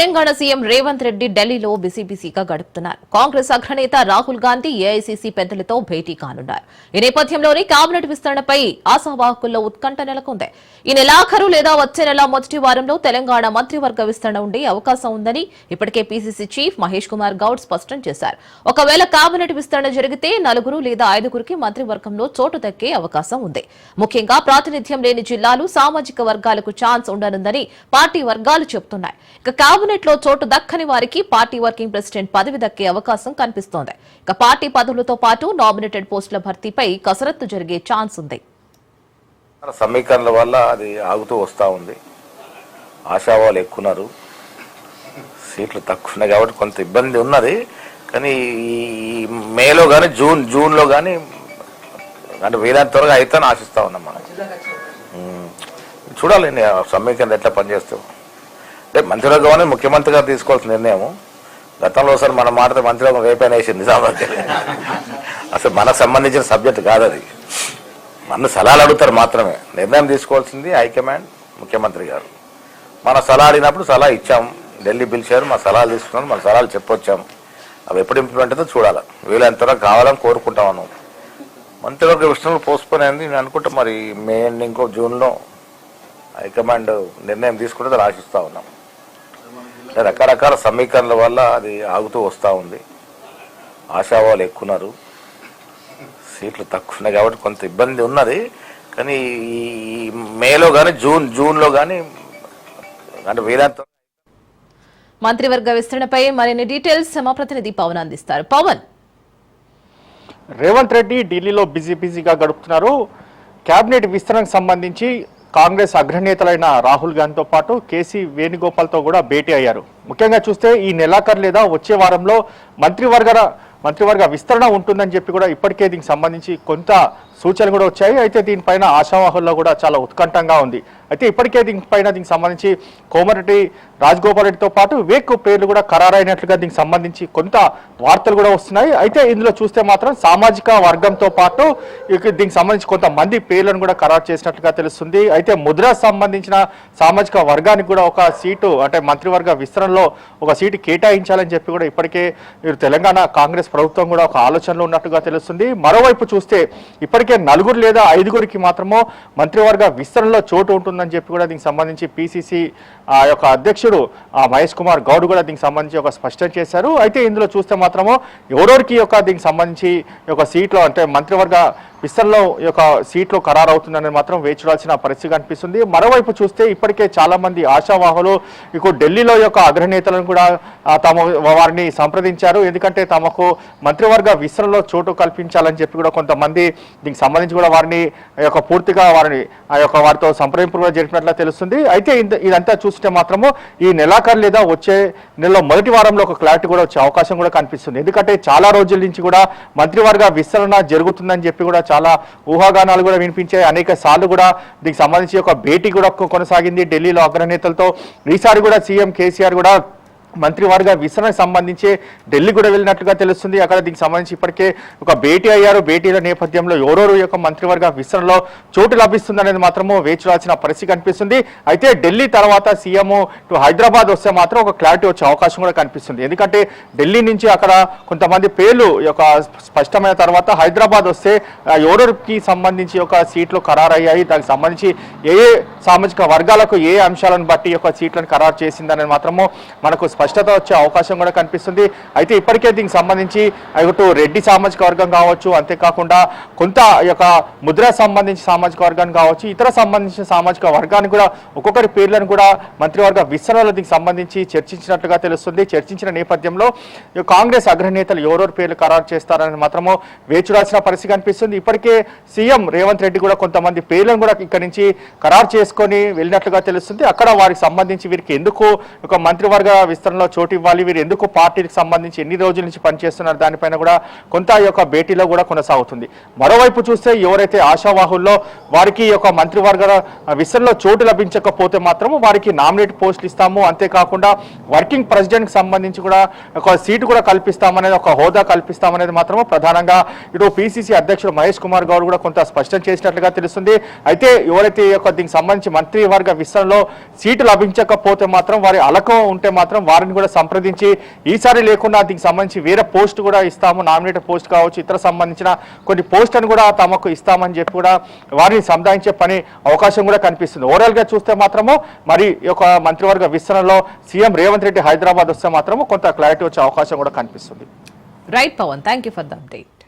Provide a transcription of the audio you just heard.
Telangana CM Revanth Reddy ఢిల్లీలో బిజీగా గడుపుతున్నారు. కాంగ్రెస్ అగ్రనేత రాహుల్ గాంధీ ఏఐసీసీ పెద్దలతో భేటీ కానున్నారు. ఈ నేపథ్యంలోనే కేబినెట్ విస్తరణపై ఆశావాహకుల్లో ఉత్కంఠ నెలకొంది. ఈ నెలాఖరు లేదా వచ్చే నెల మొదటి వారంలో తెలంగాణ మంత్రివర్గ విస్తరణ ఉండే అవకాశం ఉందని ఇప్పటికే పీసీసీ చీఫ్ మహేష్ కుమార్ గౌడ్ స్పష్టం చేశారు. ఒకవేళ కేబినెట్ విస్తరణ జరిగితే 4 లేదా 5 మంత్రివర్గంలో చోటు దక్కే అవకాశం ఉంది. ముఖ్యంగా ప్రాతినిధ్యం లేని జిల్లాలు, సామాజిక వర్గాలకు ఛాన్స్ ఉండనుందని పార్టీ వర్గాలు చెబుతున్నాయి. కేబినెట్ లో చోటు దక్కని వారికి పార్టీ వర్కింగ్ ప్రెసిడెంట్ పదవి దక్కే అవకాశం కనిపిస్తోంది. ఇక పార్టీ పదవులతో పాటు నామినేటెడ్ పోస్టుల భర్తీపై కసరత్తు జరిగే ఛాన్స్ ఉంది. సమీకరణల వల్ల అది ఆగుతూ వస్తూ ఉంది. ఆశావాలు ఎక్కున్నారు, సీట్లు తక్కువ ఉన్నాయి కాబట్టి కొంత ఇబ్బంది ఉన్నది. కానీ ఈ మేలో కానీ జూన్లో కానీ అంటే వీలైనంత త్వరగా అయితే ఆశిస్తూ ఉన్నాం. మనం చూడాలి సమీకరణ ఎట్లా పనిచేస్తాం. అంటే మంత్రివర్గం అనేది ముఖ్యమంత్రి గారు తీసుకోవాల్సిన నిర్ణయం. గతంలో ఒకసారి మనం మాట్లాడితే మంత్రివర్గం రేపైనా వేసింది నిజామాబాద్. అసలు మనకు సంబంధించిన సబ్జెక్ట్ కాదు అది. మన సలహాలు అడుగుతారు మాత్రమే. నిర్ణయం తీసుకోవాల్సింది హైకమాండ్, ముఖ్యమంత్రి గారు. మన సలహా అడిగినప్పుడు సలహా ఇచ్చాం. ఢిల్లీ పిలిచారు, మన సలహాలు తీసుకున్నాం, మన సలహాలు చెప్పొచ్చాం. అవి ఎప్పుడు ఇంప్లిమెంట్ అవుతుందో చూడాలి. వీలైనంత కావాలని కోరుకుంటా ఉన్నాం. మంత్రివర్గ విషయంలో పోస్ట్పోన్ అయింది నేను అనుకుంటా. మరి మే ఇంకో జూన్లో హైకమాండ్ నిర్ణయం తీసుకుంటే ఆశిస్తూ ఉన్నాం. రకరకాల సమీకరణల వల్ల అది ఆగుతూ వస్తూ ఉంది. ఆశావాలు ఎక్కున్నారు, సీట్లు తక్కువ ఉన్నాయి కాబట్టి కొంత ఇబ్బంది ఉన్నది. కానీ ఈ మేలో కానీ జూన్లో కానీ అంటే వీలైనంత మంత్రివర్గ విస్తరణపై మరిన్ని డీటెయిల్స్ మా ప్రతినిధి పవన్ అందిస్తారు. పవన్, రేవంత్ రెడ్డి ఢిల్లీలో బిజీగా గడుపుతున్నారు. కేబినెట్ విస్తరణకు సంబంధించి కాంగ్రెస్ అగ్రనేతలైన రాహుల్ గాంధీతో పాటు కేసీ వేణుగోపాల్తో కూడా భేటీ అయ్యారు. ముఖ్యంగా చూస్తే ఈ నెలాఖరు లేదా వచ్చే వారంలో మంత్రివర్గ విస్తరణ ఉంటుందని చెప్పి కూడా ఇప్పటికే దీనికి సంబంధించి కొంత సూచనలు కూడా వచ్చాయి. అయితే దీనిపైన ఆశావాహుల్లో కూడా చాలా ఉత్కంఠంగా ఉంది. అయితే ఇప్పటికే దీనికి సంబంధించి కోమరెడ్డి రాజగోపాల్ రెడ్డితో పాటు వివేక్ పేర్లు కూడా ఖరారైనట్లుగా దీనికి సంబంధించి కొంత వార్తలు కూడా వస్తున్నాయి. అయితే ఇందులో చూస్తే మాత్రం సామాజిక వర్గంతో పాటు దీనికి సంబంధించి కొంతమంది పేర్లను కూడా ఖరారు చేసినట్లుగా తెలుస్తుంది. అయితే ముద్రా సంబంధించిన సామాజిక వర్గానికి కూడా ఒక సీటు అంటే మంత్రివర్గ విస్తరణలో ఒక సీటు కేటాయించాలని చెప్పి కూడా ఇప్పటికే తెలంగాణ కాంగ్రెస్ ప్రభుత్వం కూడా ఒక ఆలోచనలో ఉన్నట్టుగా తెలుస్తుంది. మరోవైపు చూస్తే ఇప్పటికే 4 లేదా 5 మాత్రమో మంత్రివర్గ విస్తరణలో చోటు ఉంటుందని చెప్పి కూడా దీనికి సంబంధించి పీసీసీ యొక్క అధ్యక్షుడు మహేష్ కుమార్ గౌడ్ కూడా దీనికి సంబంధించి ఒక స్పష్టం చేశారు. అయితే ఇందులో చూస్తే మాత్రమో ఎవరెవరికి దీనికి సంబంధించి సీట్లో అంటే మంత్రివర్గ విస్తరణలో సీట్లు ఖరారు అవుతుందని మాత్రం వేచి చూడాల్సిన పరిస్థితి కనిపిస్తుంది. మరోవైపు చూస్తే ఇప్పటికే చాలా మంది ఆశావాహులు ఢిల్లీలో అగ్రనేతలను కూడా వారిని సంప్రదించారు. ఎందుకంటే తమకు మంత్రివర్గ విస్తరణలో చోటు కల్పించాలని చెప్పి కూడా కొంతమంది దీనికి సంబంధించి కూడా వారిని పూర్తిగా వారితో సంప్రదింపులు కూడా జరిపినట్లు తెలుస్తుంది. అయితే ఇదంతా చూస్తే మాత్రము ఈ నెలాఖరు లేదా వచ్చే నెలలో మొదటి వారంలో ఒక క్లారిటీ కూడా వచ్చే అవకాశం కూడా కనిపిస్తుంది. ఎందుకంటే చాలా రోజుల నుంచి కూడా మంత్రివర్గ విస్తరణ జరుగుతుందని చెప్పి కూడా చాలా ఊహాగానాలు కూడా వినిపించాయి. అనేక సార్లు కూడా దీనికి సంబంధించి భేటీ కూడా కొనసాగింది ఢిల్లీలో అగ్రనేతలతో. ఈసారి కూడా సీఎం కేసీఆర్ కూడా మంత్రివర్గ విస్తరణకు సంబంధించి ఢిల్లీ కూడా వెళ్ళినట్లుగా తెలుస్తుంది. అక్కడ దీనికి సంబంధించి ఇప్పటికే ఒక భేటీ అయ్యారు. భేటీల నేపథ్యంలో ఎవరెవరు మంత్రివర్గ విస్తరణలో చోటు లభిస్తుందనేది మాత్రము వేచి చూడాల్సిన పరిస్థితి కనిపిస్తుంది. అయితే ఢిల్లీ తర్వాత సీఎం హైదరాబాద్ వస్తే మాత్రం ఒక క్లారిటీ వచ్చే అవకాశం కూడా కనిపిస్తుంది. ఎందుకంటే ఢిల్లీ నుంచి అక్కడ కొంతమంది పేర్లు స్పష్టమైన తర్వాత హైదరాబాద్ వస్తే ఎవరెవరికి సంబంధించి సీట్లు ఖరారయ్యాయి, దానికి సంబంధించి ఏ సామాజిక వర్గాలకు ఏ అంశాలను బట్టి సీట్లను ఖరారు చేసిందనేది మాత్రము మనకు స్పష్టత వచ్చే అవకాశం కూడా కనిపిస్తుంది. అయితే ఇప్పటికే దీనికి సంబంధించి రెడ్డి సామాజిక వర్గం కావచ్చు, అంతేకాకుండా కొంత ముద్ర సంబంధించి సామాజిక వర్గాన్ని కావచ్చు, ఇతర సంబంధించిన సామాజిక వర్గాన్ని కూడా ఒక్కొక్కరి పేర్లను కూడా మంత్రివర్గ విస్తరణలో దీనికి సంబంధించి చర్చించినట్లుగా తెలుస్తుంది. చర్చించిన నేపథ్యంలో కాంగ్రెస్ అగ్రనేతలు ఎవరెవరు పేర్లు ఖరారు చేస్తారని మాత్రము వేచి చూడాల్సిన పరిస్థితి కనిపిస్తుంది. ఇప్పటికే సీఎం రేవంత్ రెడ్డి కూడా కొంతమంది పేర్లను కూడా ఇక్కడి నుంచి ఖరారు చేసుకొని వెళ్ళినట్లుగా తెలుస్తుంది. అక్కడ వారికి సంబంధించి వీరికి ఎందుకు మంత్రివర్గ విస్తరణ విస్తరణలో చోటు ఇవ్వాలి, వీరు ఎందుకు పార్టీకి సంబంధించి ఎన్ని రోజుల నుంచి పనిచేస్తున్నారు దానిపైన కూడా కొంత ఈ యొక్క భేటీలో కూడా కొనసాగుతుంది. మరోవైపు చూస్తే ఎవరైతే ఆశావాహుల్లో వారికి ఈ యొక్క మంత్రివర్గ విస్తరణలో చోటు లభించకపోతే మాత్రం వారికి నామినేట్ పోస్టులు ఇస్తాము, అంతేకాకుండా వర్కింగ్ ప్రెసిడెంట్కి సంబంధించి కూడా ఒక సీటు కూడా కల్పిస్తామనేది, ఒక హోదా కల్పిస్తామనేది మాత్రం ప్రధానంగా ఇటు పిసిసి అధ్యక్షుడు మహేష్ కుమార్ గౌడ్ కూడా కొంత స్పష్టం చేసినట్లుగా తెలుస్తుంది. అయితే ఎవరైతే ఈ యొక్క దీనికి సంబంధించి మంత్రివర్గ విస్తరణలో సీటు లభించకపోతే మాత్రం వారి అలకం ఉంటే మాత్రం వారిని కూడా సంప్రదించి ఈసారి లేకుండా దీనికి సంబంధించి వేరే పోస్ట్ కూడా ఇస్తాము, నామినేటెడ్ పోస్ట్ కావచ్చు, ఇతర సంబంధించిన కొన్ని పోస్టులను కూడా తమకు ఇస్తామని చెప్పి కూడా వారిని సంధానించే పని అవకాశం కూడా కనిపిస్తుంది. ఓవరాల్ గా చూస్తే మాత్రము మరి ఈ యొక్క మంత్రివర్గ విస్తరణలో సీఎం రేవంత్ రెడ్డి హైదరాబాద్ వస్తే మాత్రము కొంత క్లారిటీ వచ్చే అవకాశం కూడా కనిపిస్తుంది. Right Pawan, thank you for the update.